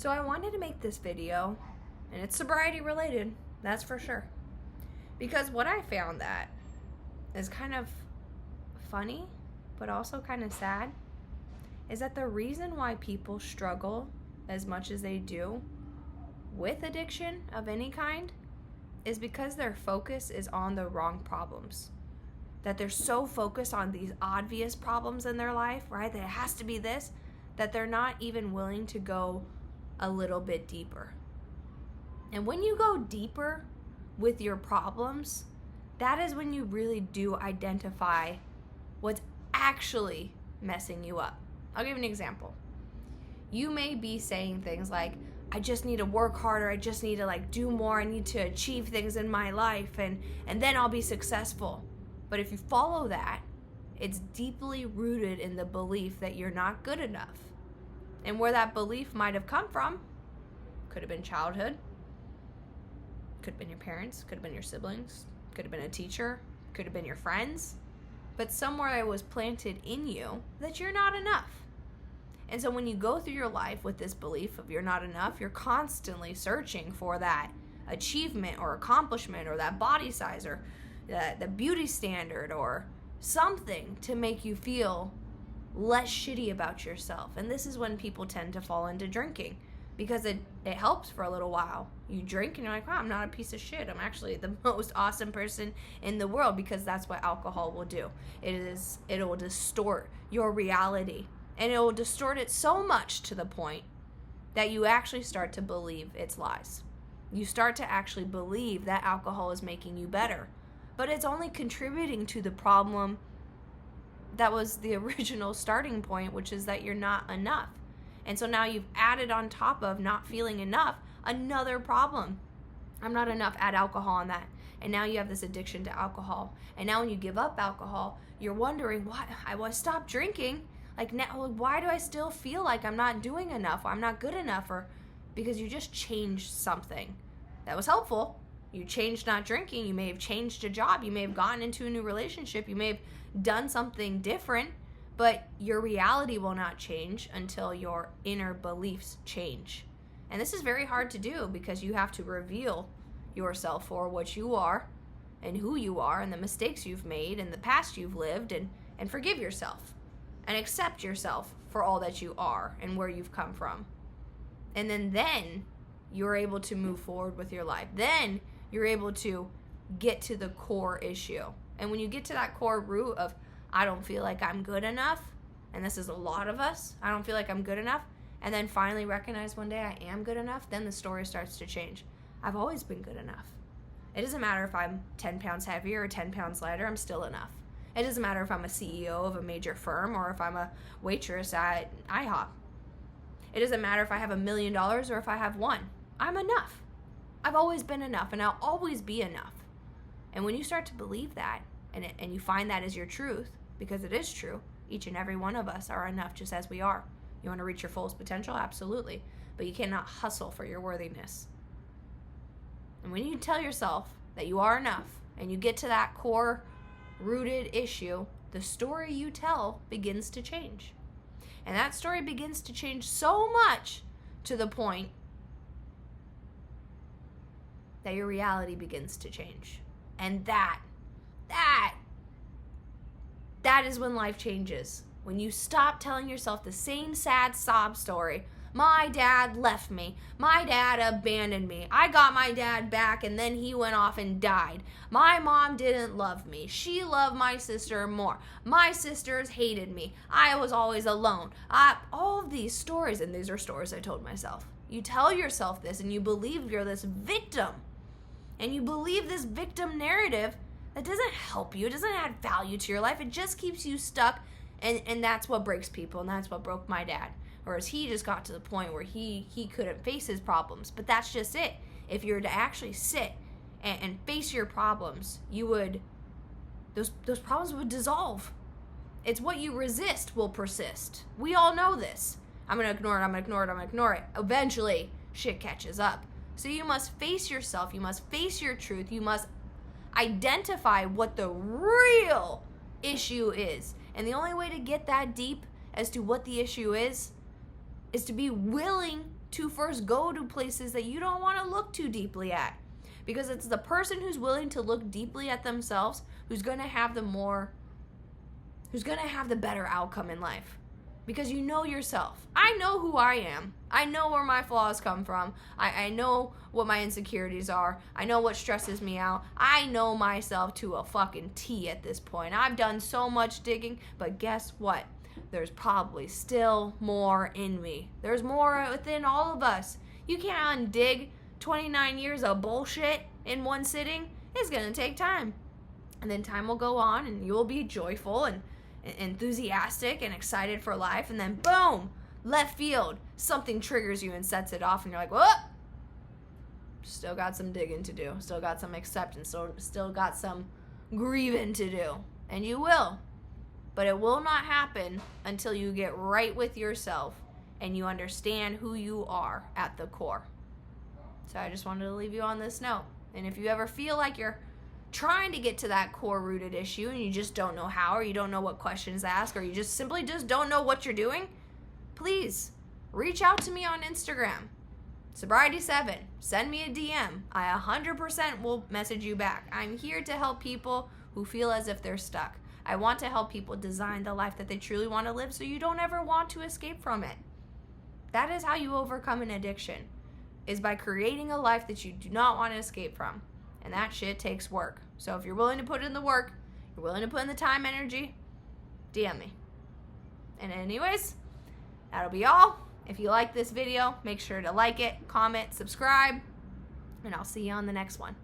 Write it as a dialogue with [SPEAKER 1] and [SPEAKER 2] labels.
[SPEAKER 1] So I wanted to make this video, and it's sobriety related, that's for sure. Because what I found that is kind of funny, but also kind of sad, is that the reason why people struggle as much as they do with addiction of any kind is because their focus is on the wrong problems. That they're so focused on these obvious problems in their life, right? That it has to be this, that they're not even willing to go a little bit deeper. And when you go deeper with your problems, that is when you really do identify what's actually messing you up. I'll give you an example. You may be saying things like, I just need to work harder, I just need to do more, I need to achieve things in my life, and then I'll be successful. But if you follow that, it's deeply rooted in the belief that you're not good enough. And where that belief might have come from, could have been childhood, could have been your parents, could have been your siblings, could have been a teacher, could have been your friends, but somewhere it was planted in you that you're not enough. And so when you go through your life with this belief of you're not enough, you're constantly searching for that achievement or accomplishment or that body size or the beauty standard or something to make you feel less shitty about yourself. And this is when people tend to fall into drinking, because it helps for a little while. You drink and you're like, wow, I'm not a piece of shit. I'm actually the most awesome person in the world, because that's what alcohol will do. It will distort your reality, and it will distort it so much to the point that you actually start to believe it's lies. You start to actually believe that alcohol is making you better, but it's only contributing to the problem that was the original starting point, which is that you're not enough. And so now you've added on top of not feeling enough another problem. I'm not enough, add alcohol on that. And now you have this addiction to alcohol. And now when you give up alcohol, you're wondering, why? I stopped drinking. Now, why do I still feel like I'm not doing enough, or I'm not good enough? Or because you just changed something that was helpful. You changed not drinking. You may have changed a job. You may have gotten into a new relationship. You may have done something different, but your reality will not change until your inner beliefs change. And this is very hard to do, because you have to reveal yourself for what you are and who you are and the mistakes you've made and the past you've lived, and forgive yourself and accept yourself for all that you are and where you've come from. And then you're able to move forward with your life. Then you're able to get to the core issue. And when you get to that core root of, I don't feel like I'm good enough, and this is a lot of us, I don't feel like I'm good enough, and then finally recognize one day I am good enough, then the story starts to change. I've always been good enough. It doesn't matter if I'm 10 pounds heavier or 10 pounds lighter, I'm still enough. It doesn't matter if I'm a CEO of a major firm or if I'm a waitress at IHOP. It doesn't matter if I have $1 million or if I have one. I'm enough. I've always been enough, and I'll always be enough. And when you start to believe that, and you find that as your truth, because it is true, each and every one of us are enough just as we are. You want to reach your fullest potential? Absolutely. But you cannot hustle for your worthiness. And when you tell yourself that you are enough, and you get to that core rooted issue, the story you tell begins to change. And that story begins to change so much to the point that your reality begins to change. And that is when life changes. When you stop telling yourself the same sad sob story. My dad left me. My dad abandoned me. I got my dad back and then he went off and died. My mom didn't love me. She loved my sister more. My sisters hated me. I was always alone. All of these stories, and these are stories I told myself. You tell yourself this and you believe you're this victim. And you believe this victim narrative that doesn't help you. It doesn't add value to your life. It just keeps you stuck. And that's what breaks people. And that's what broke my dad. Whereas he just got to the point where he couldn't face his problems. But that's just it. If you were to actually sit and face your problems, those problems would dissolve. It's what you resist will persist. We all know this. I'm going to ignore it. Eventually, shit catches up. So you must face yourself. You must face your truth. You must identify what the real issue is. And the only way to get that deep as to what the issue is to be willing to first go to places that you don't want to look too deeply at. Because it's the person who's willing to look deeply at themselves who's going to have the better outcome in life. Because you know yourself. I know who I am. I know where my flaws come from. I know what my insecurities are. I know what stresses me out. I know myself to a fucking T at this point. I've done so much digging, but guess what? There's probably still more in me. There's more within all of us. You can't undig 29 years of bullshit in one sitting. It's going to take time. And then time will go on and you will be joyful and enthusiastic and excited for life. And then boom, left field, something triggers you and sets it off. And you're like, whoa, still got some digging to do. Still got some acceptance. Still got some grieving to do. And you will. But it will not happen until you get right with yourself and you understand who you are at the core. So I just wanted to leave you on this note. And if you ever feel like you're trying to get to that core rooted issue and you just don't know how, or you don't know what questions to ask, or you just simply don't know what you're doing, please reach out to me on Instagram, Sobriety7. Send me a DM. I 100% will message you back. I'm here to help people who feel as if they're stuck. I want to help people design the life that they truly want to live so you don't ever want to escape from it. That is how you overcome an addiction, is by creating a life that you do not want to escape from. And that shit takes work. So if you're willing to put in the work, you're willing to put in the time, energy, DM me. And anyways, that'll be all. If you like this video, make sure to like it, comment, subscribe, and I'll see you on the next one.